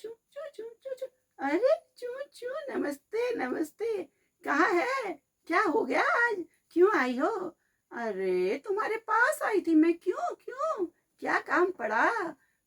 चू चू चू चू चू। अरे चू चू, नमस्ते नमस्ते। कहाँ है? क्या हो गया आज? क्यों आई हो? अरे तुम्हारे पास आई थी मैं। क्यों क्यों? क्या काम पड़ा?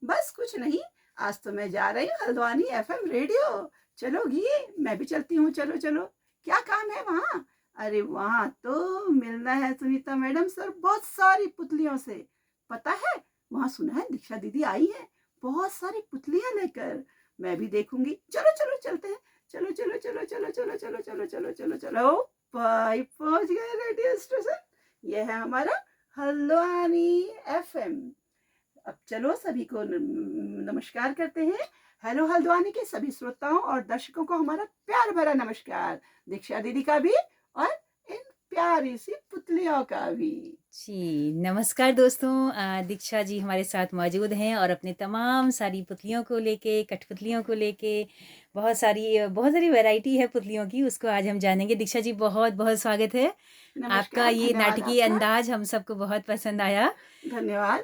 बस कुछ नहीं, आज तो मैं जा रही हूँ हल्द्वानी एफएम रेडियो। चलोगी? मैं भी चलती हूँ, चलो चलो। क्या काम है वहाँ? अरे वहाँ तो मिलना है सुनीता मैडम सर बहुत सारी पुतलियों से। पता है, वहाँ सुना है दीक्षा दीदी आई है बहुत सारी पुतलियां लेकर। मैं भी देखूंगी। चलो चलो चलते हैं। चलो चलो चलो चलो चलो चलो चलो चलो चलो चलो। भाई पहुंच गए रेडियो स्टेशन। यह है हमारा हल्द्वानी एफएम। अब चलो सभी को नमस्कार करते हैं। हेलो हल्द्वानी के सभी श्रोताओं और दर्शकों को हमारा प्यार भरा नमस्कार। दीक्षा दीदी का भी और इन प्यारी सी पुतलियों का भी। जी, नमस्कार दोस्तों। दीक्षा जी हमारे साथ मौजूद हैं और अपने तमाम सारी पुतलियों को लेके, कठपुतलियों को लेके बहुत सारी वैरायटी है पुतलियों की, उसको आज हम जानेंगे। दीक्षा जी बहुत-बहुत स्वागत है। आपका नमस्कार, ये धन्यवाद नाटकीय आपका। अंदाज़ हम सबको बहुत पसंद आया। धन्यवाद।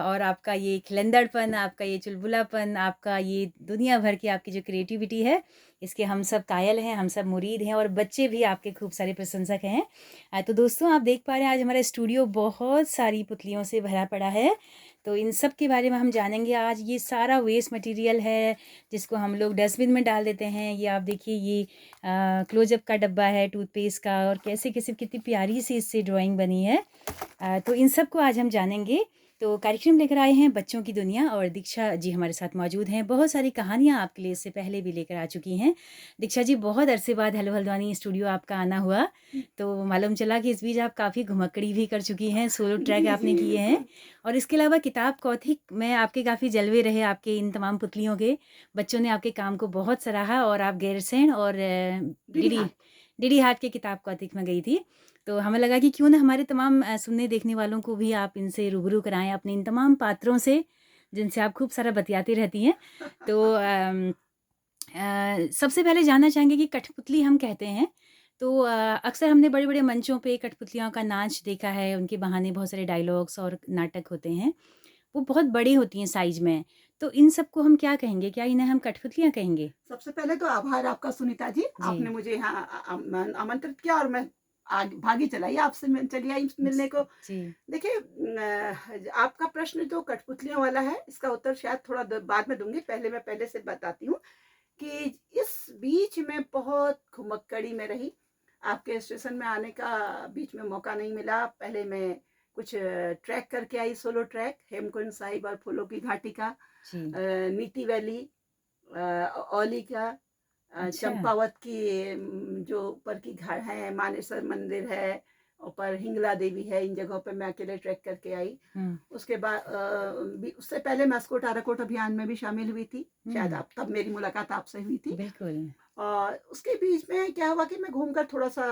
और आपका ये खिलंदड़पन, आपका ये चुलबुलापन, आपका ये दुनिया भर की आपकी जो क्रिएटिविटी है, इसके हम सब कायल हैं, हम सब मुरीद हैं और बच्चे भी आपके खूब सारे प्रशंसक हैं। तो दोस्तों आप देख पा रहे हैं आज हमारा स्टूडियो बहुत सारी पुतलियों से भरा पड़ा है। तो इन सब के बारे में हम जानेंगे आज। ये सारा वेस्ट मटेरियल है जिसको हम लोग डस्टबिन में डाल देते हैं। ये आप देखिए ये क्लोजअप का डब्बा है टूथपेस्ट का और कैसे-कैसे कितनी प्यारी सी इससे ड्राइंग बनी है। तो इन सब को आज हम जानेंगे। तो कार्यक्रम लेकर आए हैं बच्चों की दुनिया और दीक्षा जी हमारे साथ मौजूद हैं। बहुत सारी कहानियाँ आपके लिए इससे पहले भी लेकर आ चुकी हैं। दीक्षा जी बहुत अरसे बाद हेलो हल्द्वानी स्टूडियो आपका आना हुआ, तो मालूम चला कि इस बीच आप काफ़ी घुमक्कड़ी भी कर चुकी हैं, सोलो ट्रैक जी आपने जी किए हैं बिल्कुल। और इसके अलावा किताब कौथिक में आपके काफ़ी जलवे रहे आपके इन तमाम पुतलियों के। बच्चों ने आपके काम को बहुत सराहा और आप गैरसैंण और डीडी डीडी हाथ। डीडी हाथ के किताब कौथिक में गई थी। तो हमें लगा कि क्यों ना हमारे तमाम सुनने देखने वालों को भी आप इनसे रूबरू कराएँ अपने इन तमाम पात्रों से, जिनसे आप खूब सारा बतियाती रहती हैं। तो सबसे पहले जानना चाहेंगे कि कठपुतली हम कहते हैं, तो अक्सर हमने बड़े-बड़े मंचों पे कठपुतलियों का नाच देखा है, उनके बहाने बहुत सारे डायलॉग्स और नाटक होते हैं। वो बहुत बड़ी होती हैं साइज़ में, तो इन सब को हम क्या कहेंगे? क्या इन्हें हम कठपुतलियाँ कहेंगे? सबसे पहले तो आभार आपका सुनीता जी। जी। आपने मुझे यहाँ आमंत्रित किया और मैं आग भागी चलाई आपसे चली आई मिलने को। जी। देखिए आपका प्रश्न जो कठपुतलियों वाला है इसका उत्तर शायद थोड़ा बाद में दूंगी। पहले से बताती हूँ कि इस बीच में बहुत घुमक्कड़ी में रही। आपके स्टेशन में आने का बीच में मौका नहीं मिला। पहले मैं कुछ ट्रैक करके आई, सोलो ट्रैक हेमकुंड साहिब और फूलों की घाटी का, जी। नीति वैली, औली का, अच्छा। चंपावत की, जो ऊपर की घाट है, मानेसर मंदिर है, ऊपर हिंगला देवी है, इन जगहों पे मैं अकेले ट्रैक करके आई। हुँ, उसके बाद उससे पहले मैस्कोट आराकोट अभियान में भी शामिल हुई थी। शायद हुँ, आप तब मेरी मुलाकात आपसे हुई थी। बिल्कुल। और उसके बीच में क्या हुआ कि मैं घूमकर थोड़ा सा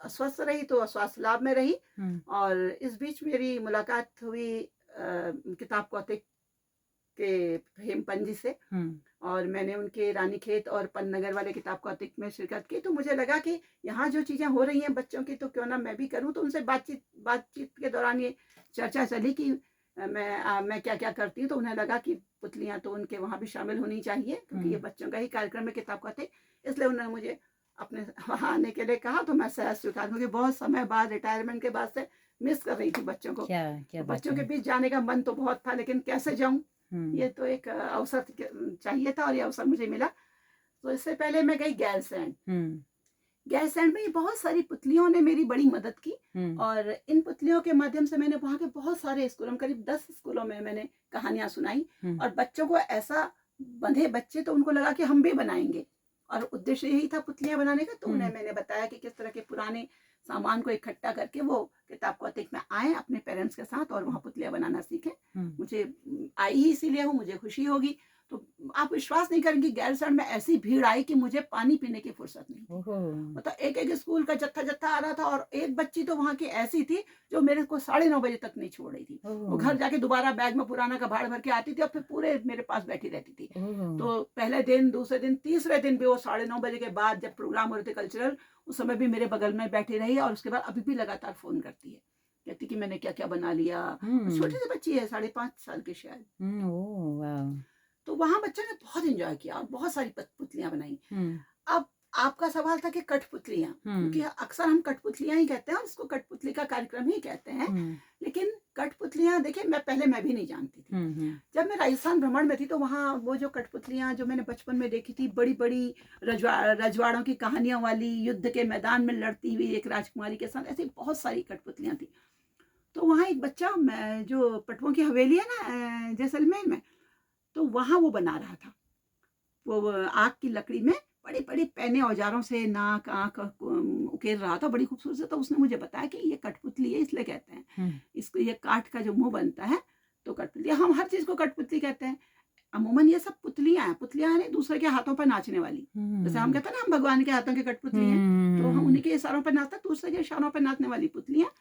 अस्वस्थ रही, तो स्वास्थ्य लाभ में रही। हुँ, और इस बीच मेरी मुलाकात हुई किताब कौतिक के हेमपंत जी से। हुँ, और मैंने उनके रानीखेत और पन्नगर वाले किताब कौतिक में शिरकत की। तो मुझे लगा कि यहाँ जो चीज़ें हो रही हैं बच्चों की, तो क्यों ना मैं भी करूँ। तो उनसे बातचीत के दौरान ये चर्चा चली कि मैं क्या क्या करती हूँ। तो उन्हें लगा कि पुतलियाँ तो उनके वहाँ भी शामिल होनी चाहिए, क्योंकि ये हुँ। बच्चों का ही कार्यक्रम है किताब कौतिक। इसलिए उन्होंने मुझे अपने वहाँ आने के लिए कहा। तो मैं सहज स्वीकार, क्योंकि बहुत समय बाद रिटायरमेंट के बाद से मिस कर रही थी बच्चों को। क्या क्या तो बात बच्चों के है। बीच जाने का मन तो बहुत था, लेकिन कैसे जाऊँ? हुँ, ये तो एक अवसर चाहिए था और ये अवसर मुझे मिला। तो इससे पहले मैं गई गैरसैंण। हुँ, गैरसैंण में बहुत सारी पुतलियों ने मेरी बड़ी मदद की। हुँ, और इन पुतलियों के माध्यम से मैंने वहाँ के बहुत सारे स्कूलों में, करीब 10 स्कूलों में मैंने कहानियाँ सुनाई। हुँ, और बच्चों को ऐसा बंधे बच्चे, तो उनको लगा कि हम भी बनाएंगे। और उद्देश्य यही था पुतलियाँ बनाने का। तो उन्हें हुँ, मैंने बताया कि किस तरह के पुराने सामान को इकट्ठा करके वो किताब कौतिक में आए अपने पेरेंट्स के साथ और वहाँ पुतलियाँ बनाना सीखें। हुँ। मुझे आई ही इसीलिए हूँ, मुझे खुशी होगी। तो आप विश्वास नहीं करेंगी, गैरसैंण में ऐसी भीड़ आई कि मुझे पानी पीने की फुर्सत नहीं थी। ओहो! मतलब एक एक स्कूल का जत्था जत्था आ रहा था। और एक बच्ची तो वहाँ की ऐसी थी जो मेरे को 9:30 बजे तक नहीं छोड़ रही थी। वो ओह! घर जाके दोबारा बैग में पुराना कबाड़ भर के आती थी और फिर पूरे मेरे पास बैठी रहती थी। ओह! तो पहले दिन, दूसरे दिन, तीसरे दिन भी वो 9:30 बजे के बाद जब प्रोग्राम हो रहे थे कल्चरल, उस समय भी मेरे बगल में बैठी रही। और उसके बाद अभी भी लगातार फोन करती है, कहती कि मैंने क्या क्या बना लिया। छोटी हुँ, सी बच्ची है, 5.5 साल की शायद। हुँ, ओह वाव! तो वहाँ बच्चों ने बहुत एंजॉय किया और बहुत सारी पुतलियाँ बनाई। हुँ, अब आपका सवाल था कि कठपुतलियाँ, क्योंकि हुँ, अक्सर हम कठपुतलियाँ ही कहते हैं और इसको कठपुतली का कार्यक्रम ही कहते हैं। हुँ, लेकिन कठपुतलियाँ देखिए मैं भी नहीं जानती थी। हुँ, हुँ, जब मैं राजस्थान भ्रमण में थी तो वहाँ वो जो कठपुतलियाँ जो मैंने बचपन में देखी थी, बड़ी-बड़ी रजवाड़ों की कहानियों वाली, युद्ध के मैदान में लड़ती हुई एक राजकुमारी के साथ, ऐसी बहुत सारी कठपुतलियाँ थी। तो वहाँ एक बच्चा जो पटवों की हवेली है ना जैसलमेर में, तो वहाँ वो बना रहा था। वो आग की लकड़ी में बड़ी-बड़ी पैने औजारों से नाक, आँख उकेर रहा था, बड़ी खूबसूरत से। तो उसने मुझे बताया कि ये कठपुतली है, इसलिए कहते हैं। हुँ, इसको ये काठ का जो मुँह बनता है, तो कठपुतली, हम हर चीज़ को कठपुतली कहते हैं। अमूमन ये सब पुतलियाँ हैं, पुतलियाँ यानी दूसरे के हाथों पर नाचने वाली। जैसे हम हुँ, कहते हैं ना हम भगवान के हाथों की कठपुतली हैं, तो हम हुँ। उन्हीं के इशारों पर नाचते हैं, दूसरे के इशारों पर नाचने वाली पुतलियाँ।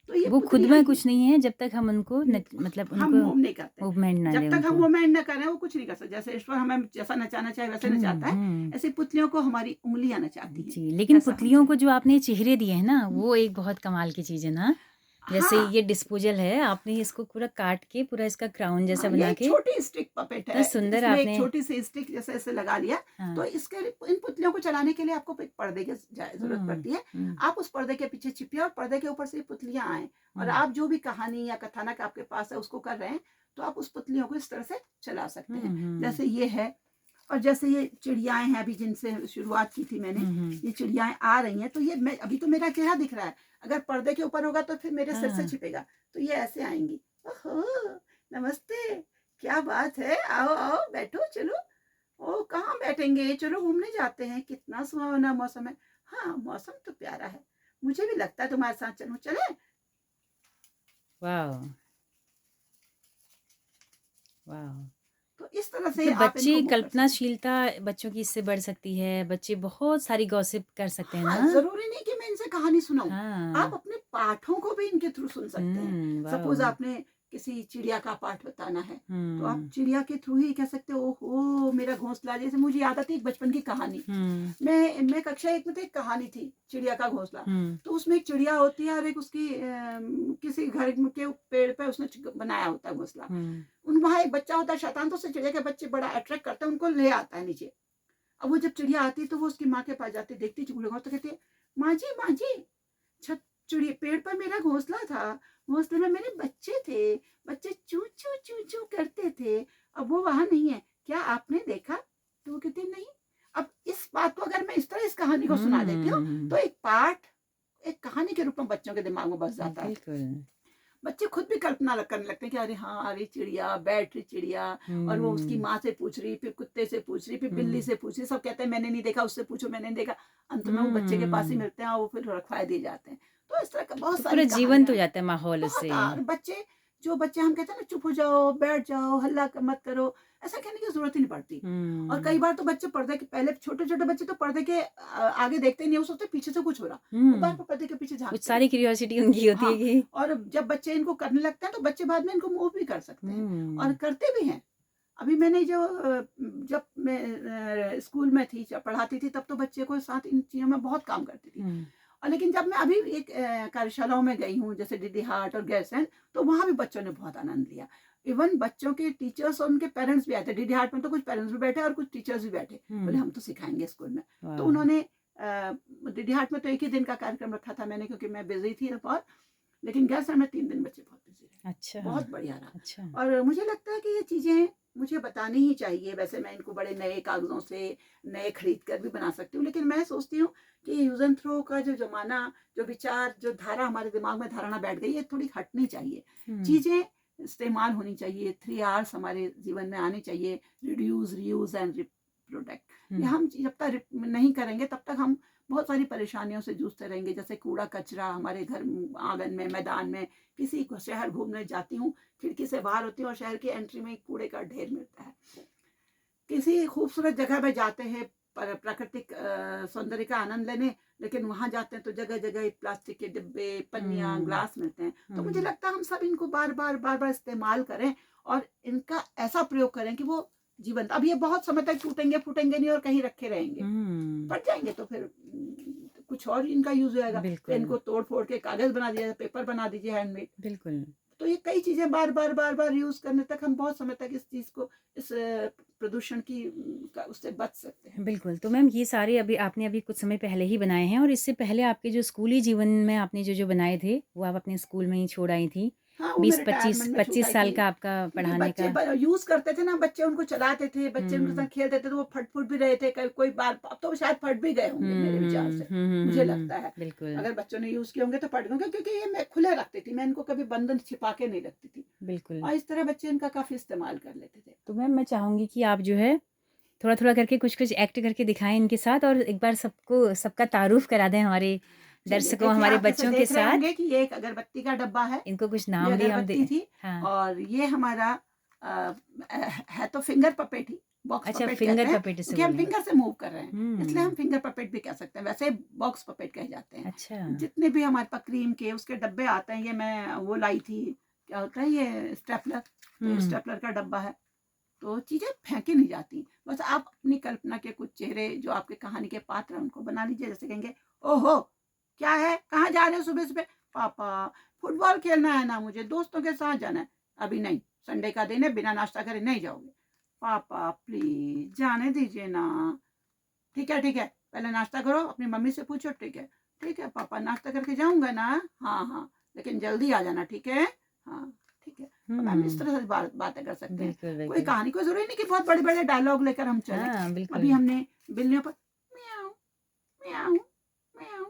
तो ये वो खुद पुतलियाँ में की कुछ नहीं है जब तक हम उनको उम, मतलब हम उनको मूव नहीं करते। मूवमेंट ना जब दें तक हम उनको। मूवमेंट ना करें वो कुछ नहीं कर सकते। जैसे ईश्वर हमें जैसा नचाना चाहे वैसे हुँ, नचाता है, हुँ। ऐसे पुतलियों को हमारी उँगलियाँ नचाती हैं, जी, लेकिन ऐसा हम पुतलियों कहें। को जो आपने चेहरे दिए हैं ना, हुँ, वो एक बहुत कमाल की चीज़ है ना? जैसे हाँ, ये डिस्पोज़ल है, आपने इसको पूरा काट के पूरा इसका क्राउन जैसा हाँ, ये बना एक के छोटी स्टिक पपेट इतना है। सुंदर इसमें एक आपने छोटी-सी स्टिक जैसे ऐसे लगा लिया, हाँ, तो इसके इन पुतलियों को चलाने के लिए आपको एक पर्दे की ज़रूरत हुँ, पड़ती है। हुँ, आप उस पर्दे के पीछे छिपिए और पर्दे के ऊपर से ये पुतलियाँ आएँ और हुँ, आप जो भी कहानी या कथानक आपके पास है उसको कर रहे हैं, तो आप उस पुतलियों को इस तरह से चला सकते हुँ, हैं। हुँ, जैसे ये है और जैसे ये चिड़ियाएँ हैं अभी जिनसे शुरुआत की थी मैंने, हुँ, हुँ। ये चिड़ियाएँ आ रही हैं, तो ये मैं अभी तो मेरा चेहरा दिख रहा है, अगर पर्दे के ऊपर होगा तो फिर मेरे सिर से हाँ, छिपेगा, तो ये ऐसे आएँगी। ओहो! नमस्ते, क्या बात है? आओ, आओ, बैठो, चलो। ओह! कहाँ बैठेंगे? चलो घूमने जाते हैं, कितना सुहावना मौसम है। हाँ, मौसम तो प्यारा है, मुझे भी लगता है तुम्हारे साथ चलूँ, चलें? वॉव! वॉव! तो इस तरह से मतलब आप इनको बच्चे मूव कर सकते हैं। कल्पनाशीलता बच्चों की इससे बढ़ सकती है, बच्चे बहुत सारी गॉसिप कर सकते हैं हाँ, ना? ज़रूरी नहीं कि मैं इनसे कहानी सुनाऊँ। आप हाँ, अपने पाठों को भी इनके थ्रू सुन सकते हैं। Suppose wow! आपने किसी चिड़िया का पाठ बताना है, तो आप हुँ, चिड़िया के थ्रू ही कह सकते हो, ओहो! मेरा घोंसला, जैसे मुझे याद आती है एक बचपन की कहानी। हुँ, मैं कक्षा 1 में थी, एक कहानी थी, चिड़िया का घोंसला। हुँ, तो उसमें एक चिड़िया होती है और एक उसकी किसी घर के पेड़ पे उसने बनाया होता है घोंसला। हुँ, वहाँ एक बच्चा होता है शैतान, तो उससे चिड़िया के बच्चे बड़ा अट्रैक्ट करते हैं, उनको ले आता है नीचे। अब वो जब चिड़िया आती है तो वो उसकी माँ के पास जाती है, देखती है चुगली, तो कहती है, माँ जी, छत चिड़िया पेड़ पर मेरा घोंसला था, घोंसले में मेरे बच्चे थे, बच्चे चू चू चू चू करते थे, अब वो वहां नहीं है, क्या आपने देखा? तो वो कहती है, नहीं। अब इस बात को अगर मैं इस तरह इस कहानी को सुना देती हूँ, तो हुँ, एक पाठ एक कहानी के रूप में बच्चों के दिमाग में बस जाता है। बिल्कुल। बच्चे खुद भी कल्पना करने लगते हैं कि अरे हाँ, अरे चिड़िया बैठ रही चिड़िया, और वो उसकी हुँ, माँ से पूछ रही, फिर कुत्ते से पूछ रही, फिर बिल्ली हुँ, से पूछ रही, सब कहते हैं मैंने नहीं देखा, उससे पूछो मैंने नहीं देखा। अंत में वो बच्चे के पास ही हुँ, मिलते हैं और वो फिर रखवाए दिए जाते हैं। तो इस तरह का बहुत तो सारी पूरा जीवंत कहानियां हो हैं। जाता है माहौल बहुत उससे। और बच्चे, जो बच्चे हम कहते हैं ना चुप हो जाओ, बैठ जाओ, हल्ला मत करो, ऐसा कहने की जरूरत ही नहीं पड़ती। और कई हुँ, बार तो बच्चे पर्दे के पहले, छोटे छोटे बच्चे तो पर्दे के आगे देखते ही नहीं, वो सोचते पीछे से कुछ हो रहा, वो बार हुँ, बार पर्दे के पीछे वो झांकते सारी रहते हैं। क्यूरियोसिटी उनकी होती है हाँ, कि और जब बच्चे इनको करने लगते हैं तो बच्चे बाद में इनको मूव भी कर सकते हैं और हुँ, करते भी हैं। अभी मैंने जब मैं स्कूल में थी, जब पढ़ाती थी, तब तो बच्चे को साथ इन चीज़ों में बहुत काम करती थी। हुँ, और लेकिन जब मैं अभी एक कार्यशालाओं में गई हूँ, जैसे डीडी हार्ट और गैरसैंण, तो वहाँ भी बच्चों ने बहुत आनंद लिया। इवन बच्चों के टीचर्स और उनके पेरेंट्स भी आए थे। डीडी हार्ट में तो कुछ पेरेंट्स भी बैठे और कुछ टीचर्स भी बैठे। बोले हुँ, हम तो सिखाएँगे स्कूल में। तो वाह! उन्होंने डीडी हार्ट में तो 1 ही दिन का कार्यक्रम रखा था मैंने, क्योंकि मैं बिज़ी थी बहुत। लेकिन गैरसैंण में 3 दिन बच्चे बहुत बिज़ी रहे। अच्छा, बहुत बढ़िया रहा। अच्छा, और मुझे लगता है कि ये चीज़ें मुझे बतानी ही चाहिए। वैसे मैं इनको बड़े नए कागज़ों से, नए खरीद कर भी बना सकती हूँ, लेकिन मैं सोचती हूँ कि यूज़ एंड थ्रो का जो ज़माना, जो विचार, जो धारा हमारे दिमाग में धारणा बैठ गई है, थोड़ी हटनी चाहिए। हुँ, चीज़ें इस्तेमाल होनी चाहिए, 3 आर्स हमारे जीवन में आने चाहिए, रिड्यूस, रीयूज़ एंड प्रोटेक्ट। ये हुँ, हम जब तक नहीं करेंगे तब तक हम बहुत सारी परेशानियों से जूझते रहेंगे। जैसे कूड़ा कचरा हमारे घर आंगन में, मैदान में, किसी को शहर घूमने जाती हूँ, खिड़की से बाहर होती हूँ और शहर की एंट्री में कूड़े का ढेर मिलता है। किसी खूबसूरत जगह पे जाते हैं प्राकृतिक सौंदर्य का आनंद लेने, लेकिन वहां जाते हैं तो जगह जगह प्लास्टिक के डिब्बे, पन्नियां, हुँ, ग्लास मिलते हैं। तो मुझे हुँ, लगता है हम सब इनको बार बार इस्तेमाल करें और इनका ऐसा प्रयोग करें कि वो जीवंत, अब ये बहुत समय तक टूटेंगे फूटेंगे नहीं और कहीं रखे रहेंगे, हुँ, फट जाएंगे तो फिर कुछ और इनका यूज हो जाएगा। फिर बिल्कुल, इनको तोड़ फोड़ के कागज बना दिया, पेपर बना दीजिए हैंडमेड। बिल्कुल। तो ये कई चीजें बार बार यूज करने तक हम बहुत समय तक इस चीज को, इस प्रदूषण की उससे बच सकते हैं। बिल्कुल, तो मैम ये सारे आपने अभी कुछ समय पहले ही बनाए हैं, और इससे पहले आपके जो स्कूली जीवन में आपने जो बनाए थे, वो आप अपने स्कूल में ही छोड़ आई थी। हाँ, वो मैं 20-25 रिटायरमेंट में छूट 25 आई साल थी, का आपका क्योंकि पढ़ाने बच्चे का। यूज़ करते थे ना, बच्चे उनको चलाते थे, बच्चे उनके साथ हुँ। खेलते थे, तो वो फट-फुट भी रहे थे, कोई बार अब तो शायद फट भी गए होंगे मेरे विचार से, मुझे लगता है। बिल्कुल, अगर बच्चों ने यूज़ किए होंगे तो फट गए, क्योंकि ये मैं खुले रखती थी, मैं इनको कभी बंद छिपा के नहीं रखती थी, बिल्कुल। और इस तरह बच्चे इनका काफ़ी इस्तेमाल कर लेते थे। तो मैम मैं चाहूँगी कि आप जो है थोड़ा-थोड़ा करके कुछ-कुछ एक्ट करके दिखाएँ इनके साथ, और एक बार सबका तारुफ़ करा दें हमारे चलिए, दर्शकों, देखिए हमारे आप जैसे बच्चों के देख रहे साथ। होंगे कि ये एक अगरबत्ती का डब्बा है, इनको कुछ ये नाम भी हम दे। अगरबत्ती थी, हाँ। और ये हमारा है तो फिंगर पपेट ही, बॉक्स अच्छा, पपेट कहते फिंगर हैं, पपेट इसे क्योंकि हम बोलेंगे। फिंगर से मूव कर रहे हैं, इसलिए हम हुँ। फिंगर पपेट भी कह सकते हैं, वैसे बॉक्स पपेट कहे जाते हैं। अच्छा। जितने भी हमारे पास क्रीम के उसके डब्बे आते हैं, ये मैं वो लाई थी, क्या होता है ये स्टेपलर, तो ये हुँ। स्टेपलर का डब्बा है। तो चीज़ें फेंकी नहीं जाती, बस आप अपनी कल्पना के कुछ चेहरे जो आपके कहानी के पात्र हैं उनको बना लीजिए। जैसे कहेंगे, ओहो क्या है, कहाँ जा रहे हो सुबह सुबह? पापा फुटबॉल खेलना है ना, मुझे दोस्तों के साथ जाना है। अभी नहीं, संडे का दिन है, बिना नाश्ता करे नहीं जाओगे। पापा प्लीज जाने दीजिए ना। ठीक है ठीक है, पहले नाश्ता करो, अपनी मम्मी से पूछो। ठीक है पापा, नाश्ता करके जाऊंगा ना। हाँ हाँ, लेकिन जल्दी आ जाना, ठीक है। हाँ ठीक है। अब हम इस हुँ। तरह से बातें कर सकते हैं। बिल्कुल, कोई बिल्कुल। कहानी, कोई जरूरी नहीं कि बहुत बड़े बड़े डायलॉग लेकर हम चलें। हाँ, अभी बिल्कुल। हमने बिल्लियों पर म्याऊं म्याऊं म्याऊं,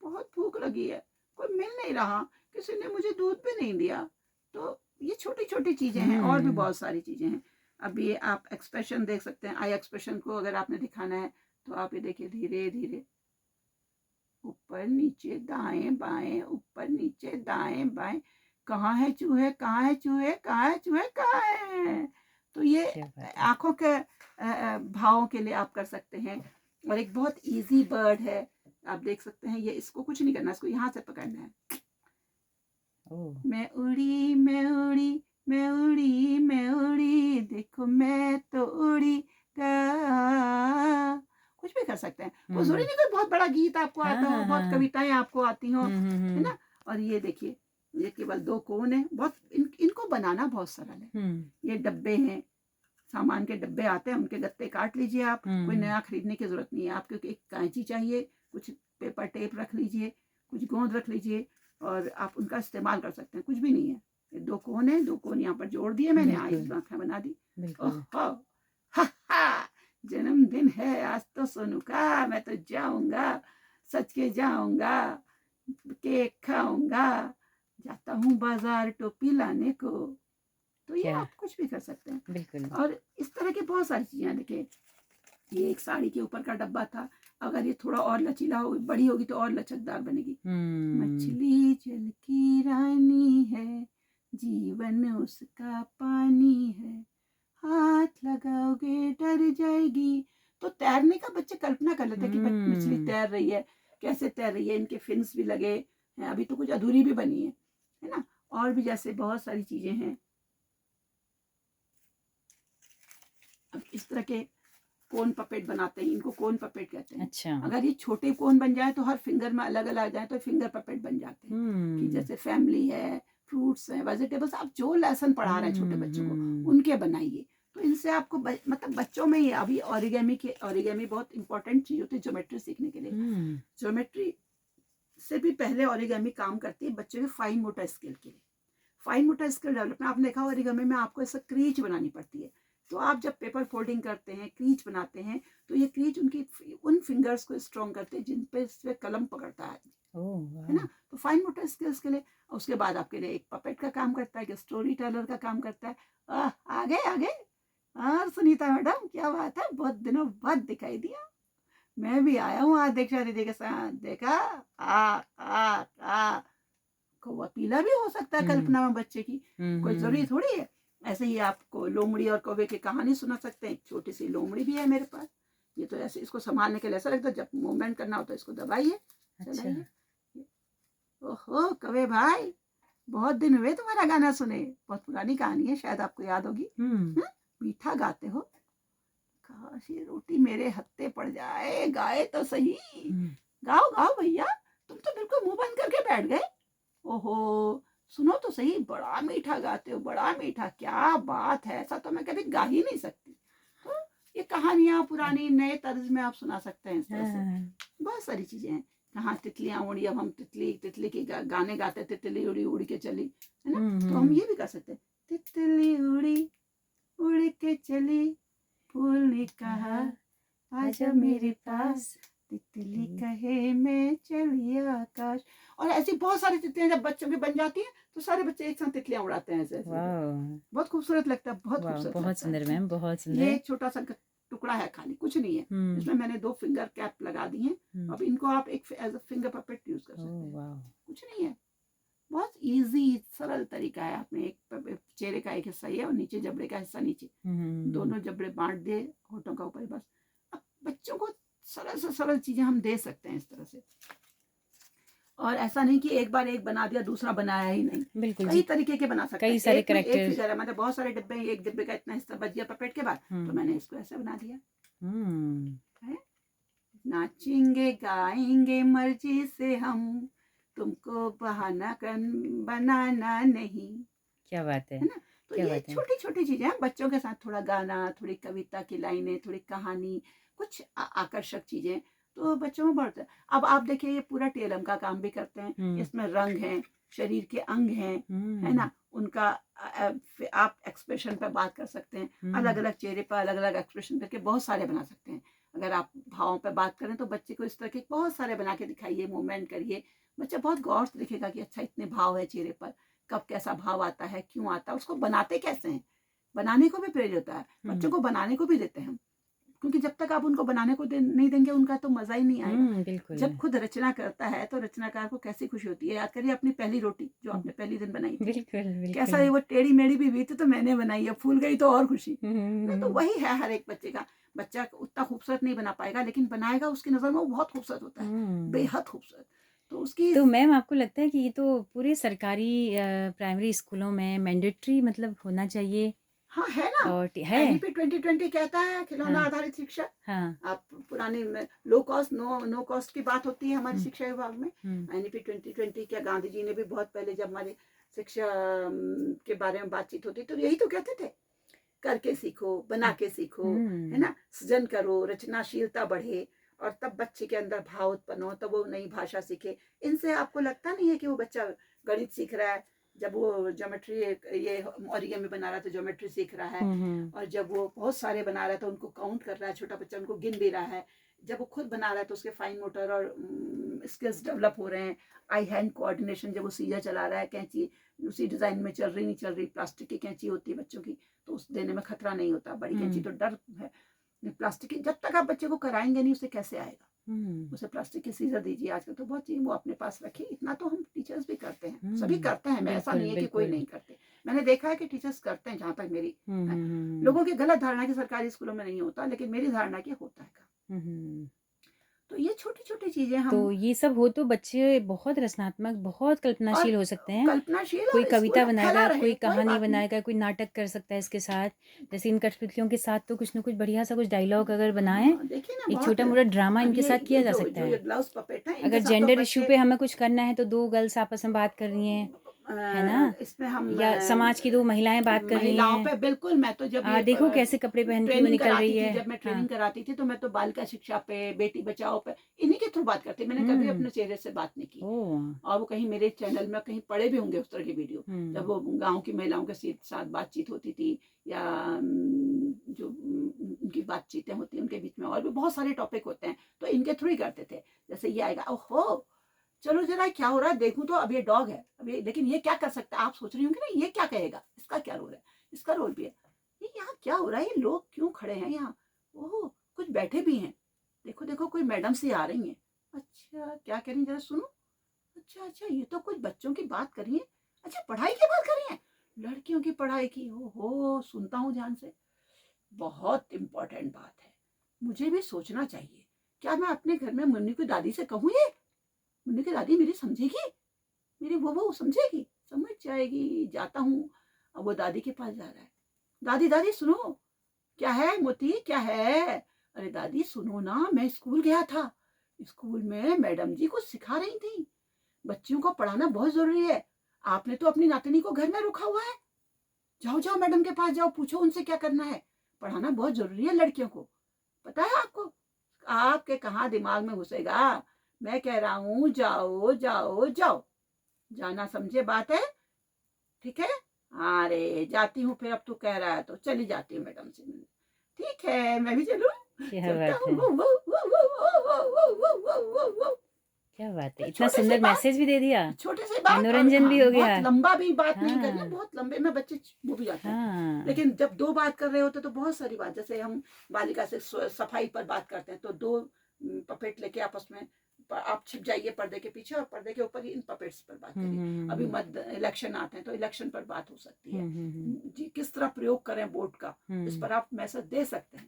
बहुत भूख लगी है, कोई मिल नहीं रहा, किसी ने मुझे दूध भी नहीं दिया। तो ये छोटी छोटी चीजें हैं, और भी हुँ। बहुत सारी चीजें हैं। अब ये आप एक्सप्रेशन देख सकते हैं, आई एक्सप्रेशन को अगर आपने दिखाना है तो आप ये देखिए, धीरे धीरे ऊपर नीचे दाएं बाएं, ऊपर नीचे दाएं बाएं, कहाँ है चूहे, कहाँ है चूहे, कहाँ है चूहे, कहाँ है। तो ये क्या बात है। आंखों के भावों के लिए आप कर सकते हैं। और एक बहुत इजी बर्ड है, आप देख सकते हैं, ये इसको कुछ नहीं करना, इसको यहाँ से पकड़ना है। ओह! मैं उड़ी मैं उड़ी मैं उड़ी मैं उड़ी, देखो मैं तो उड़ी कुछ भी कर सकते हैं। वो जरूरी हुँ। नहीं कोई बहुत बड़ा गीत आपको हाँ, आता हो, हाँ, बहुत हाँ। कविताएं आपको आती हो, है हुँ। ना। और ये देखिए, ये केवल दो कोन है, बहुत इनको बनाना बहुत सरल है। हुँ। ये डब्बे हैं, सामान के डब्बे आते हैं, उनके गत्ते काट लीजिए आप, कोई हुँ। नया खरीदने की जरूरत नहीं है आपको। एक कैंची चाहिए, कुछ पेपर टेप रख लीजिए, कुछ गोंद रख लीजिए, और आप उनका इस्तेमाल कर सकते हैं। कुछ भी नहीं है, ये दो कोन है, दो कोन यहाँ पर जोड़ दिए मैंने, बिल्कुल, आँखें बना दी। बिल्कुल। ओहो हा हा, जन्मदिन है आज तो सोनू का, मैं तो जाऊंगा, सच के जाऊंगा, केक खाऊंगा, जाता हूँ बाजार टोपी लाने को। तो ये क्या? आप कुछ भी कर सकते हैं। बिल्कुल। और इस तरह की बहुत सारी चीजें देखिए, ये एक साड़ी के ऊपर का डब्बा था, अगर ये थोड़ा और लचीला हो, बड़ी होगी तो और लचकदार बनेगी। हुँ। मछली जल की रानी है, जीवन उसका पानी है, हाथ लगाओगे डर जाएगी। तो तैरने का बच्चे कल्पना कर लेते हैं कि मछली हुँ। तैर रही है, कैसे तैर रही है, इनके फिन्स भी लगे हैं, अभी तो कुछ अधूरी भी बनी है ना। और भी जैसे बहुत सारी चीजें हैं। अब इस तरह के कोन पपेट बनाते हैं, इनको कोन पपेट कहते हैं। अच्छा। अगर ये छोटे कोन बन जाए तो हर फिंगर में अलग अलग आ जाए तो फिंगर पपेट बन जाते हैं। कि हुँ। जैसे फैमिली है, फ्रूट्स हैं, वेजिटेबल्स, आप जो लेसन पढ़ा रहे हैं छोटे बच्चों को, हुँ। उनके बनाइए। तो इनसे आपको मतलब बच्चों में ही अभी ओरिगेमी बहुत इंपॉर्टेंट चीज होती है ज्योमेट्री सीखने के लिए। हुँ। ज्योमेट्री से भी पहले ओरिगेमी काम करती है बच्चों के फाइन मोटर स्किल के लिए। फाइन मोटर स्किल डेवलपमेंट, आपने देखा ओरिगेमी में आपको ऐसा क्रीच बनानी पड़ती है। तो आप जब पेपर फोल्डिंग करते हैं, क्रीच बनाते हैं, तो ये क्रीच उनकी उन फिंगर्स को स्ट्रॉन्ग करते हैं जिन पे इस पे कलम पकड़ता ओह है वाह! ना। तो फाइन मोटर स्किल्स के लिए, उसके बाद आपके लिए एक पपेट का काम करता है, एक स्टोरी टेलर का काम करता है। आगे आगे। और सुनीता मैडम, क्या बात है, बहुत दिनों बाद दिखाई दिया। मैं भी आया हूँ आज दीक्षा दीदी के साथ, देखा आ कौवा पीला भी हो सकता है हुँ। कल्पना में बच्चे की, कोई जरूरी थोड़ी है। ऐसे ही आपको लोमड़ी और कौवे की कहानी सुना सकते हैं। छोटी सी लोमड़ी भी है मेरे पास, ये तो ऐसे इसको संभालने के लिए ऐसा लगता है, जब मूवमेंट करना हो तो इसको दबाइए, अच्छा। चलाइए। ओहो कौवे भाई, बहुत दिन हुए तुम्हारा गाना सुने, बहुत पुरानी कहानी है, शायद आपको याद होगी। हुँ। मीठा गाते हो, काश ये रोटी मेरे हत्थे पड़ जाए, गाए तो सही। हुँ। गाओ गाओ भैया, तुम तो बिल्कुल मुंह बंद करके बैठ गए। ओहो, सुनो तो सही, बड़ा मीठा गाते हो, बड़ा मीठा, क्या बात है, ऐसा तो मैं कभी गा ही नहीं सकती। ये कहानियां पुरानी नए तर्ज में आप सुना सकते हैं इस तरह से। हाँ, बहुत सारी चीजें हैं। कहाँ तितलियां उड़ी, अब हम तितली तितली के गाने गाते, तितली उड़ी उड़ के चली, है ना। तो हम ये भी कर सकते हैं, तितली उड़ी उड़ के चली, फूल ने कहा आजा मेरे पास, तितली कहे मैं चली आकाश। और ऐसी बहुत सारी तितलियां जब बच्चों की बन जाती हैं तो सारे बच्चे एक साथ तितलियां उड़ाते हैं ऐसे ऐसे। वाह बहुत खूबसूरत लगता है, बहुत वाह, खूबसूरत बहुत लगता सुंदर है। मैम, बहुत ये सुंदर। एक छोटा सा टुकड़ा है, खाली कुछ नहीं है। इसमें मैंने 2 फिंगर कैप लगा दी हैं। अब इनको आप एक as a finger puppet use कर सकते हैं। वाह, कुछ नहीं है, बहुत इजी सरल तरीका है। आपने एक चेहरे का एक हिस्सा ये और नीचे जबड़े का हिस्सा नीचे, दोनों जबड़े बांट दे, होठों का ऊपर बस। अब बच्चों को सरल से सरल चीजें हम दे सकते हैं इस तरह से। और ऐसा नहीं कि एक बार एक बना दिया दूसरा बनाया ही नहीं, बिल्कुल कई जी, तरीके के बना सकते कई हैं। सारे एक में एक कैरेक्टर। फिगर है, मतलब बहुत सारे डिब्बे हैं, एक डिब्बे का इतना हिस्सा बच गया पपेट के बाद, तो मैंने इसको ऐसे बना दिया है। नाचेंगे गाएंगे मर्जी से हम, तुमको बहाना कर बनाना नहीं, क्या बात है है ना। तो क्या ये बात है। छोटी छोटी चीजें हैं, बच्चों के साथ थोड़ा गाना, थोड़ी कविता की लाइनें, थोड़ी कहानी, कुछ आकर्षक चीजें, तो बच्चों में बढ़ता है। अब आप देखिए ये पूरा टेलम का काम भी करते हैं, इसमें रंग हैं, शरीर के अंग हैं, है ना, उनका आप एक्सप्रेशन पे बात कर सकते हैं। अलग अलग चेहरे पर अलग अलग एक्सप्रेशन करके बहुत सारे बना सकते हैं। अगर आप भावों पे बात करें तो बच्चे को इस तरह के बहुत सारे बना के दिखाइए, मूवमेंट करिए, बच्चा बहुत गौर से देखेगा कि अच्छा इतने भाव है चेहरे पर, कब कैसा भाव आता है, क्यों आता है, उसको बनाते कैसे हैं। बनाने को भी प्रेरित होता है, बच्चों को बनाने को भी देते हैं, क्योंकि जब तक आप उनको बनाने को नहीं देंगे उनका तो मजा ही नहीं आएगा। बिल्कुल। जब खुद रचना करता है तो रचनाकार को कैसी खुशी होती है। याद करिए अपनी पहली रोटी जो आपने पहली दिन बनाई थी, बिल्कुल कैसा बिल्कुल। वो टेढ़ी मेढ़ी भी हुई थी तो मैंने बनाई है, फूल गई तो और खुशी। तो वही है हर एक बच्चे का। बच्चा उतना खूबसूरत नहीं बना पाएगा, लेकिन बनाएगा, उसकी नजर में वो बहुत खूबसूरत होता है, बेहद खूबसूरत। तो उसकी तो मैम आपको लगता है कि ये तो पूरे सरकारी प्राइमरी स्कूलों में मैंडेटरी मतलब होना चाहिए? हाँ है ना, और है। एनईपी 2020 कहता है खिलौना हाँ आधारित शिक्षा। हाँ। आप पुरानी लो कॉस्ट नो कॉस्ट की बात होती है हमारे शिक्षा विभाग में। एनईपी 2020 क्या, गांधी जी ने भी बहुत पहले जब हमारी शिक्षा के बारे में बातचीत होती तो यही तो कहते थे, करके सीखो, बना के सीखो, है ना, सृजन करो, रचनाशीलता बढ़े, और तब बच्चे के अंदर भाव उत्पन्न हो, तब वो नई भाषा सीखे। इनसे आपको लगता नहीं है कि वो बच्चा गणित सीख रहा है, जब वो ज्योमेट्री ये ओरिगेमी बना रहा है तो ज्योमेट्री सीख रहा है, और जब वो बहुत सारे बना रहा है तो उनको काउंट कर रहा है, छोटा बच्चा उनको गिन भी रहा है, जब वो खुद बना रहा है तो उसके फाइन मोटर और स्किल्स डेवलप हो रहे हैं, आई हैंड कोऑर्डिनेशन, जब वो सीधा चला रहा है, कैंची उसी डिजाइन में चल रही नहीं चल रही, प्लास्टिक की कैंची होती है बच्चों की तो उस देने में खतरा नहीं होता, बड़ी कैंची तो डर है, प्लास्टिक की जब तक आप बच्चे को कराएंगे नहीं उसे कैसे आएगा। उसे प्लास्टिक की सीजर दीजिए, आजकल तो बहुत चीज वो अपने पास रखिए, इतना तो हम टीचर्स भी करते हैं, सभी करते हैं, ऐसा नहीं है कि कोई नहीं करते। मैंने देखा है कि टीचर्स करते हैं, जहाँ तक मेरी लोगों की गलत धारणा की सरकारी स्कूलों में नहीं होता, लेकिन मेरी धारणा की होता है काम। तो ये छोटी छोटी चीजें हम, तो ये सब हो तो बच्चे बहुत रचनात्मक, बहुत कल्पनाशील हो सकते हैं। कल्पनाशील, कोई और कविता स्कूल में फैला बनाएगा, रहे, कोई कोई कहानी बात नहीं। बनाएगा, कोई नाटक कर सकता है इसके साथ। जैसे इन कठपुतलियों के साथ तो कुछ ना कुछ बढ़िया सा कुछ डायलॉग अगर बनाएं, देखिए ना, एक बहुत छोटा मोटा ड्रामा अब इनके साथ किया जा सकता जो ये है। ग्लव्स पपेट है, अगर इनके साथ तो जेंडर इश्यू बच्चे पे हमें कुछ करना है तो 2 गर्ल्स आपस में बात कर रही हैं, है ना? इसमें हम या समाज की 2 महिलाएं बात कर रही महिलाओं हैं। पे बिल्कुल, मैं तो जब ये देखो कैसे कपड़े पहन के वो ट्रेनिंग निकल कराती रही थी, है। जब मैं हाँ। ट्रेनिंग कराती थी तो मैं तो बालिका शिक्षा पे, बेटी बचाओ पे, इन्हीं के थ्रू बात करती, मैंने कभी अपने चेहरे से बात नहीं की। और वो कहीं मेरे चैनल में कहीं पड़े भी होंगे उस तरह के वीडियो, जब वो गांव की महिलाओं के साथ बातचीत होती थी, या जो उनकी बातचीतें होती हैं उनके बीच में, और भी बहुत सारे टॉपिक होते हैं तो इनके थ्रू ही करते थे। जैसे ये आएगा, ओहो चलो जरा क्या हो रहा है देखूं, तो अब ये डॉग है, अब ये, लेकिन ये क्या कर सकता है, आप सोच रही होंगी ना ये क्या कहेगा, इसका क्या रोल है, इसका रोल भी है, ये यहाँ क्या हो रहा है, ये लोग क्यों खड़े हैं यहाँ, ओह कुछ बैठे भी हैं, देखो देखो कोई मैडम सी आ रही हैं, अच्छा क्या कह रही जरा सुनो, अच्छा अच्छा ये तो कुछ बच्चों की बात कर रही है, अच्छा पढ़ाई की बात कर रही है, लड़कियों की पढ़ाई की, ओहो सुनता हूँ ध्यान से, बहुत इंपॉर्टेंट बात है, मुझे भी सोचना चाहिए, क्या मैं अपने घर में मुन्नी की दादी से कहूँ ये, मुन्नी की दादी मेरी समझेगी, मेरी वो समझेगी, समझ जाएगी, जाता हूँ। अब वो दादी के पास जा रहा है, दादी दादी सुनो, क्या है मोती क्या है, अरे दादी सुनो ना, मैं स्कूल गया था, स्कूल में मैडम जी कुछ सिखा रही थी, बच्चियों को पढ़ाना बहुत जरूरी है, आपने तो अपनी नातनी को घर में रखा हुआ है, जाओ जाओ मैडम के पास जाओ, पूछो उनसे क्या करना है, पढ़ाना बहुत जरूरी है लड़कियों को, पता है आपको? आपके कहाँ दिमाग में घुसेगा? मैं कह रहा हूँ जाओ जाओ जाओ, जाना समझे बात है, ठीक है? अरे जाती हूँ फिर, अब तू कह रहा है तो चली जाती हूँ मैडम से मिलने। ठीक है, मैं भी चलूँ? क्या चलता बात हूँ। है, वो वो वो वो वो वो वो वो वो वो वो। क्या बात है, इतना छोटी सी सुंदर बात, मैसेज भी दे दिया, छोटी सी बात, और मनोरंजन हाँ भी हो बहुत गया। लंबा भी बात नहीं करनी, हाँ बहुत लंबे में बच्चे वो भी जाते हैं। हाँ। लेकिन जब दो बात कर रहे होते तो बहुत सारी बात, जैसे हम बालिका से सफाई पर बात करते हैं तो दो पपेट लेके आपस में आप छिप जाइए पर्दे के पीछे और पर्दे के ऊपर ही इन पपेट्स पर बात करिए। अभी मध्य इलेक्शन आते हैं तो इलेक्शन पर बात हो सकती है जी, किस तरह प्रयोग करें वोट का, इस पर आप मैसेज दे सकते हैं,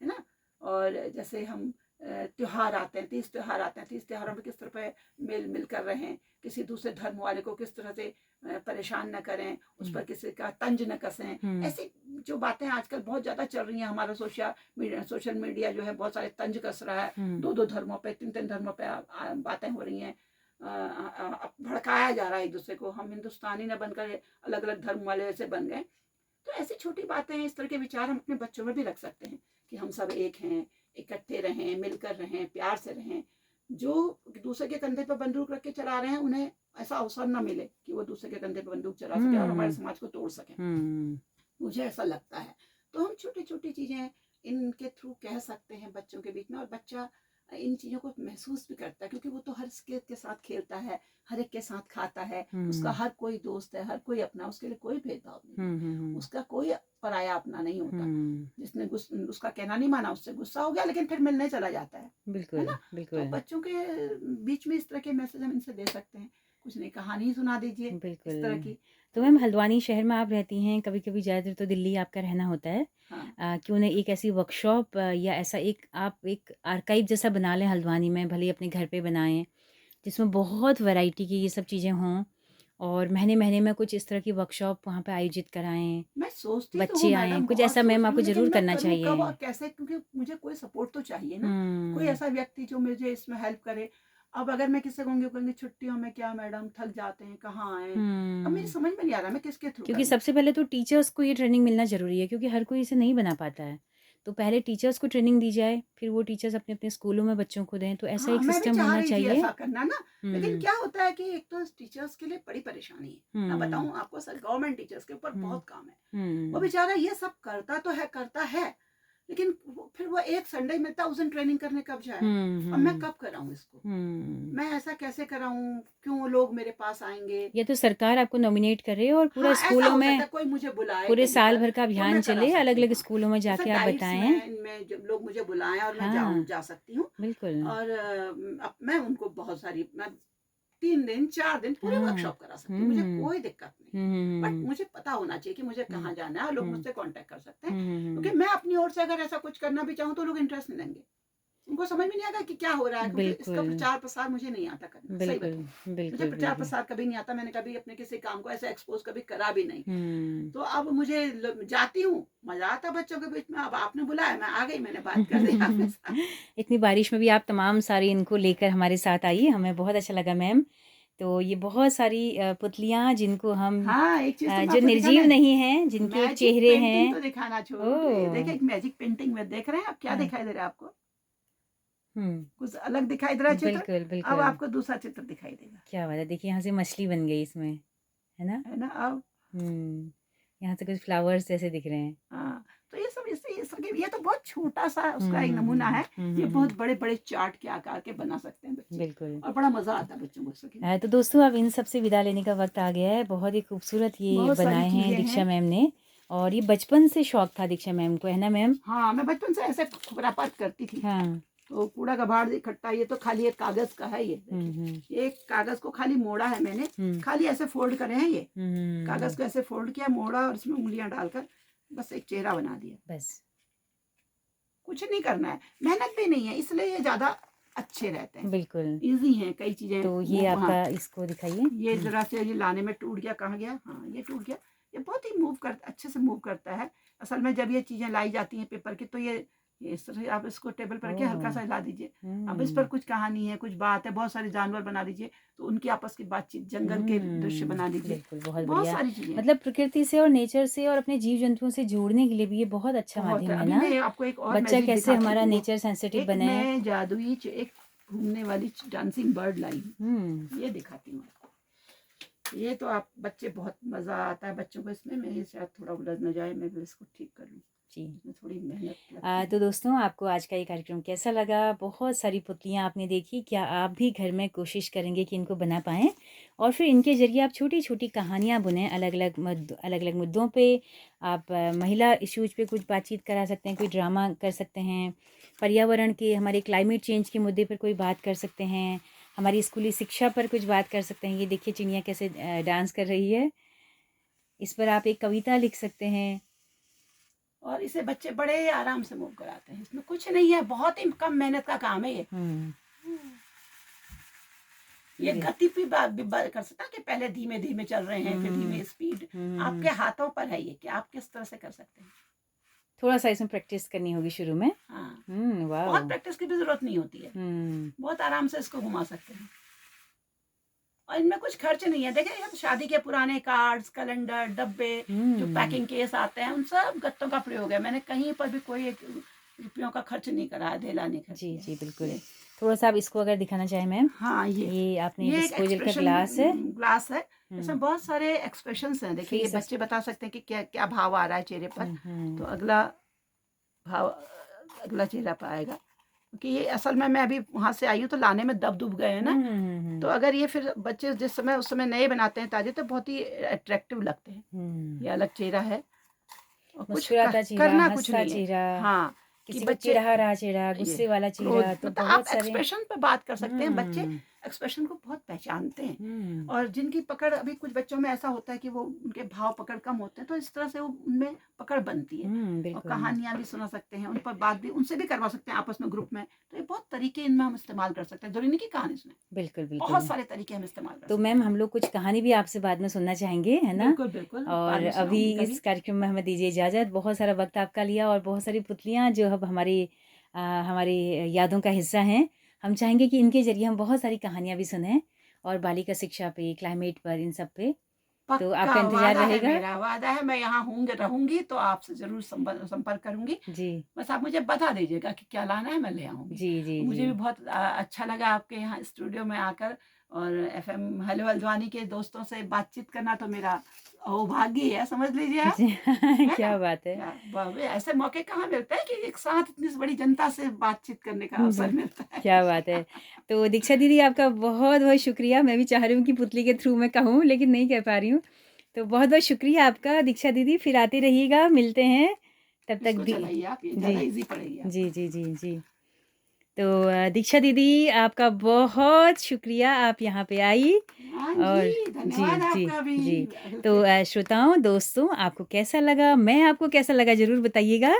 है ना? और जैसे हम त्योहार आते हैं, 30 त्योहार आते हैं, 30 त्योहारों में किस तरह पे मिल मिल कर रहें, किसी दूसरे धर्म वाले को किस तरह से परेशान न करें, उस पर किसी का तंज न कसें। ऐसी जो बातें आजकल बहुत ज्यादा चल रही हैं, हमारा सोशल मीडिया जो है बहुत सारे तंज कस रहा है, दो दो धर्मों पे, तीन तीन धर्मों पे बातें हो रही हैं, भड़काया जा रहा है एक दूसरे को, हम हिंदुस्तानी न बनकर अलग अलग धर्म वाले से बन गए। तो ऐसी छोटी बातें हैं, इस तरह के विचार हम अपने बच्चों में भी रख सकते हैं कि हम सब एक हैं, इकट्ठे रहें, मिलकर रहें, प्यार से रहें। जो दूसरे के कंधे पर बंदूक रख के चला रहे हैं, उन्हें ऐसा अवसर न मिले कि वो दूसरे के कंधे पर बंदूक चला सके और हमारे समाज को तोड़ सके, मुझे ऐसा लगता है। तो हम छोटी छोटी चीजें इनके थ्रू कह सकते हैं बच्चों के बीच में, और बच्चा इन चीजों को महसूस भी करता है, क्योंकि वो तो हर के साथ खेलता है, हर एक के साथ खाता है, उसका हर कोई दोस्त है, हर कोई अपना, उसके लिए कोई भेदभाव नहीं, उसका कोई पराया अपना नहीं होता। जिसने उसका कहना नहीं माना उससे गुस्सा हो गया, लेकिन फिर मिलने चला जाता है, है ना? तो बच्चों के बीच में इस तरह के मैसेज हम इनसे दे सकते हैं, कुछ नहीं, कहानी सुना दीजिए इस तरह की। तो मैम हल्द्वानी शहर में आप रहती हैं, कभी कभी ज़्यादातर तो दिल्ली आपका रहना होता है। हाँ। क्यों ना एक ऐसी वर्कशॉप या ऐसा एक आप एक आर्काइव जैसा बना लें हल्द्वानी में, भले ही अपने घर पे बनाएं, जिसमें बहुत वैरायटी की ये सब चीज़ें हों, और महीने महीने में कुछ इस तरह की वर्कशॉप वहाँ पे आयोजित कराएं, मैं सोचती तो हूँ बच्चे आएँ, मैडम, कुछ बहुत ऐसा मैम सोचती हूँ, आपको लेकिन ज़रूर मैं करना करूँ कब चाहिए। और कैसे, क्योंकि मुझे कोई सपोर्ट तो चाहिए ना, कोई हम्म ऐसा व्यक्ति जो मुझे इसमें हेल्प करे। अब अगर मैं किससे कहूँगी, कहेंगे छुट्टियों में क्या मैडम, थक जाते हैं, कहाँ आए। अब मेरी हम्म समझ में नहीं आ रहा मैं किसके थ्रू क्योंकि करूँ। सबसे पहले तो टीचर्स को ये ट्रेनिंग मिलना ज़रूरी है, क्योंकि हर कोई इसे नहीं बना पाता है। तो पहले टीचर्स को ट्रेनिंग दी जाए, फिर वो टीचर्स अपने अपने स्कूलों में बच्चों को दें, तो ऐसा हाँ, एक मैं भी सिस्टम चाह होना रही थी चाहिए। ऐसा करना ना, लेकिन हम्म क्या होता है कि एक तो टीचर्स के लिए बड़ी परेशानी है, मैं हम्म बताऊँ आपको सर, गवर्नमेंट टीचर्स के ऊपर हम्म बहुत काम है। वो हम्म बेचारा ये सब करता है, लेकिन फिर वो एक संडे मिलता है, उस दिन ट्रेनिंग करने कब जाए। अब मैं कब कराऊँ इसको, मैं ऐसा कैसे कराऊं, क्यों लोग मेरे पास आएंगे? या तो सरकार आपको नॉमिनेट करे और पूरा हाँ, ऐसा स्कूलों हो सकता में है, कोई मुझे बुलाए पूरे कहीं साल पर भर का तो अभियान मैं करा चले, अलग सकती हूँ। अलग हाँ, स्कूलों में जैसे जाके आप डाइट्स बताएं। में इनमें जब लोग मुझे बुलाएं और मैं हाँ जा सकती हूँ। बिल्कुल। और अब मैं उनको बहुत सारी, मैं 3 दिन 4 दिन पूरे हाँ वर्कशॉप करा सकती हूँ, मुझे हम्म कोई दिक्कत नहीं है। बट मुझे पता होना चाहिए कि मुझे कहाँ जाना है, और लोग मुझसे कांटेक्ट कर सकते हैं, क्योंकि मैं अपनी ओर से अगर ऐसा कुछ करना भी चाहूँ तो लोग इंटरेस्ट नहीं लेंगे, उनको समझ में नहीं आएगा कि क्या हो रहा है, क्योंकि इसका बिल्कुल प्रचार प्रसार मुझे नहीं आता करना, सही बिल्कुल बताऊं। मुझे बिल्कुल प्रचार बिल्कुल। प्रसार कभी नहीं आता, मैंने कभी अपने किसी काम को ऐसे एक्सपोज कभी करा भी नहीं। हम्म तो अब मुझे जाती हूँ, मजा आता बच्चों के बीच में, अब आपने बुलाया, मैं आ गई, मैंने बात कर दी आपके साथ। इतनी बारिश में भी आप तमाम सारी इनको लेकर हमारे साथ आई, हमें बहुत अच्छा लगा मैम। तो ये बहुत सारी पुतलियाँ जिनको हम हाँ, एक चीज तो मैं जो आपको निर्जीव दिखाना, नहीं हैं, जिनके मैजिक चेहरे पेंटिंग हैं। तो दिखाना छोड़, ये ओह देखिए एक मैजिक पेंटिंग में देख रहे हैं आप, क्या हाँ दिखाई दे रहा है आपको? हम्म कुछ अलग दिखाई दे रहा है चित्र। बिल्कुल अब बिल्कुल। आपको दूसरा चित्र दिखाई देगा, क्या बात है, देखिए यहाँ से मछली बन गई इसमें, है ना? है ना? अब यहाँ से कुछ फ्लावर्स जैसे दिख रहे हैं। हाँ, तो ये सब ये तो बहुत छोटा सा उसका एक नमूना है। ये बहुत बड़े बड़े चार्ट के आकार के बना सकते हैं बच्चे, बिल्कुल। और बड़ा मजा आता है बच्चों को इसके। तो दोस्तों अब इन सब से विदा लेने का वक्त आ गया है। बहुत ही खूबसूरत ये बहुत सारी बनाए हैं चीजें दीक्षा हैं। मैम ने, और ये बचपन से शौक था दीक्षा मैम को, है ना मैम? हाँ, मैं बचपन से ऐसे खुरापात करती थी। हाँ तो कूड़ा कबाड़ इकट्ठा, ये तो खाली एक कागज का है, ये देखिए, ये एक कागज को खाली मोड़ा है मैंने, खाली ऐसे फोल्ड करे हैं, ये कागज को ऐसे फोल्ड किया, मोड़ा, और इसमें उंगलियां डालकर बस एक चेहरा बना दिया, बस। कुछ नहीं करना है, मेहनत भी नहीं है, इसलिए ये ज्यादा अच्छे रहते हैं, बिल्कुल। इजी हैं कई चीजें। तो ये हाँ, आपका, इसको दिखाइए। ये जरा से ये लाने में टूट गया, कहाँ गया? हाँ, ये टूट गया। ये बहुत ही मूव कर अच्छे से मूव करता है। असल में जब ये चीजें लाई जाती हैं पेपर की, तो ये ये इस तरह आप इसको टेबल पर रखिए, हल्का ओह! सा हिला दीजिए। अब इस पर कुछ कहानी है, कुछ बात है, बहुत सारे जानवर बना दीजिए, तो उनकी आपस की बातचीत, जंगल के दृश्य बना दीजिए। बिल्कुल, बहुत बहुत बढ़िया। सारी चीजें हैं। मतलब प्रकृति से और नेचर से और अपने जीव-जंतुओं से जोड़ने के लिए भी ये बहुत अच्छा बहुत माध्यम है अभी ना? मैं आपको एक और बच्चा मैजिक कैसे दिखाती हमारा हूँ। नेचर सेंसिटिव एक बने। मैं जादुई एक घूमने वाली डांसिंग बर्ड लाई हूँ, हुँ, ये दिखाती हूँ आपको। ये तो आप बच्चे बहुत मजा आता है बच्चों को इसमें। मैं ये शायद थोड़ा उलझ न जाए, मैं भी इसको ठीक कर लूँ, जी। इसमें थोड़ी मेहनत लगती तो है। दोस्तों आपको आज का ये कार्यक्रम कैसा लगा? बहुत सारी पुतलियाँ आपने देखी, क्या आप भी घर में कोशिश करेंगे कि इनको बना पाएँ? और फिर इनके ज़रिए आप छोटी-छोटी कहानियाँ बुनें अलग-अलग मुद्दों पे। आप महिला इश्यूज़ पे कुछ बातचीत करा सकते हैं, कोई ड्रामा कर सकते हैं, पर्यावरण के, हमारे क्लाइमेट चेंज के मुद्दे पर कोई बात कर सकते हैं, हमारी स्कूली शिक्षा पर कुछ बात कर सकते हैं। ये देखिए चिड़िया कैसे डांस कर रही है। इस पर आप एक कविता लिख सकते हैं। और इसे बच्चे बड़े आराम से मूव कराते हैं, इसमें कुछ नहीं है, बहुत ही कम मेहनत का काम है ये। हुँ, ये जी। गति पे कर सकता है कि पहले धीमे धीमे चल रहे हैं, फिर धीमे स्पीड। आपके हाथों पर है ये कि आप किस तरह से कर सकते हैं। थोड़ा-सा इसमें प्रैक्टिस करनी होगी शुरू में। हाँ, बहुत बहुत प्रैक्टिस की भी जरूरत नहीं होती है, हुँ, बहुत आराम से इसको घुमा सकते हैं। और इनमें कुछ खर्च नहीं है। देखिए हम शादी के पुराने कार्ड्स, कैलेंडर, डब्बे, जो पैकिंग केस आते हैं, उन सब गत्तों का प्रयोग है। मैंने कहीं पर भी कोई एक रुपयों का खर्च नहीं करा है, ढेला नहीं खर्च जी, किया जी, है। बिल्कुल। थोड़ा-सा आप इसको अगर दिखाना चाहें मैम, हाँ, ये आपने ये एक डिस्पोज़ल का एक्सप्रेशन ग्लास है। ग्लास है। इसमें हुँ, बहुत सारे एक्सप्रेशंस हैं। देखिए ये फेस बच्चे बता सकते हैं कि क्या क्या भाव आ रहा है चेहरे पर। तो अगला भाव अगला चेहरा पर आएगा, क्योंकि ये असल में मैं अभी वहाँ से आई हूँ तो लाने में दब दुब गए हैं ना। तो अगर ये फिर बच्चे जिस समय उस समय नए बनाते हैं ताजे, तो बहुत ही अट्रैक्टिव लगते हैं। ये अलग चेहरा है और कुछ मुस्कुराता चेहरा, करना कुछ हँसता नहीं है। चेहरा, हाँ, कि किसी को बच्चे चिढ़ा रहा चेहरा, ये गुस्से वाला क्रोध, चेहरा, तो मतलब आप बहुत सारे। एक्सप्रेशन पे बात कर सकते हैं। बच्चे हुँ, एक्सप्रेशन को बहुत पहचानते हैं। हुँ, और जिनकी पकड़, अभी कुछ बच्चों में ऐसा होता है कि वो उनके भाव पकड़ कम होते हैं, तो इस तरह से वो उनमें पकड़ बनती है। और बिल्कुल। कहानियां भी सुना सकते हैं, उन पर बात भी उनसे भी करवा सकते हैं आपस में, ग्रुप में। तो ये बहुत तरीके इनमें हम इस्तेमाल कर सकते हैं। जरूरी नहीं कि कहानी सुने, बिल्कुल, बहुत बिल्कुल। सारे तरीके हम इस्तेमाल कर तो सकते मैम हैं। हम लोग कुछ कहानी भी आपसे बाद में सुनना चाहेंगे, है ना? बिल्कुल बिल्कुल, बाद और में अभी सुनाऊंगी इस कभी। कार्यक्रम में हमें दीजिए इजाज़त। बहुत सारा वक़्त आपका लिया और बहुत सारी पुतलियाँ जो अब हमारी यादों का हिस्सा हैं। हम चाहेंगे कि इनके ज़रिए हम बहुत सारी कहानियाँ भी सुनें और बालिका शिक्षा पे, क्लाइमेट पर, इन सब पे। तो पक्का आपका इंतज़ार वादा है, रहेगा। मेरा वादा है, मैं यहाँ रहूंगी तो आपसे जरूर संपर्क करूंगी। जी। बस आप मुझे बता दीजिएगा कि क्या लाना है, मैं ले आऊंगी। जी, जी, जी। मुझे भी बहुत अच्छा लगा आपके यहाँ स्टूडियो में आकर, और एफएम हेलो हल्द्वानी के दोस्तों से बातचीत करना तो मेरा सौभाग्य है, समझ लीजिए आप। जी है ना? क्या बात है। क्या ऐसे मौके कहाँ मिलते हैं कि एक साथ इतनी बड़ी जनता से बातचीत करने का अवसर मिलता है। क्या बात है। तो दीक्षा दीदी आपका बहुत-बहुत शुक्रिया। मैं भी चाह रही हूँ कि पुतली के थ्रू मैं कहूँ लेकिन नहीं कह पा रही हूँ। तो बहुत-बहुत शुक्रिया आपका दीक्षा दीदी, फिर आते रहिएगा, मिलते हैं। तब तक इसको दी चलाइए आप, ये जी। ज्यादा इजी पड़ेगी जी, आपको। जी, जी, जी। तो दीक्षा दीदी आपका बहुत शुक्रिया आप यहाँ पे आई हाँ और जी, जी, धन्यवाद जी, आपका भी। जी। तो श्रोताओं, दोस्तों आपको कैसा लगा? आपको कैसा लगा ज़रूर बताइएगा,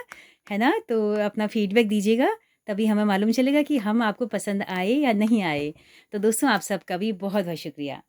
है ना? तो अपना फीडबैक दीजिएगा, तभी हमें मालूम चलेगा कि हम आपको पसंद आए या नहीं आए। तो दोस्तों आप सबका भी बहुत-बहुत शुक्रिया।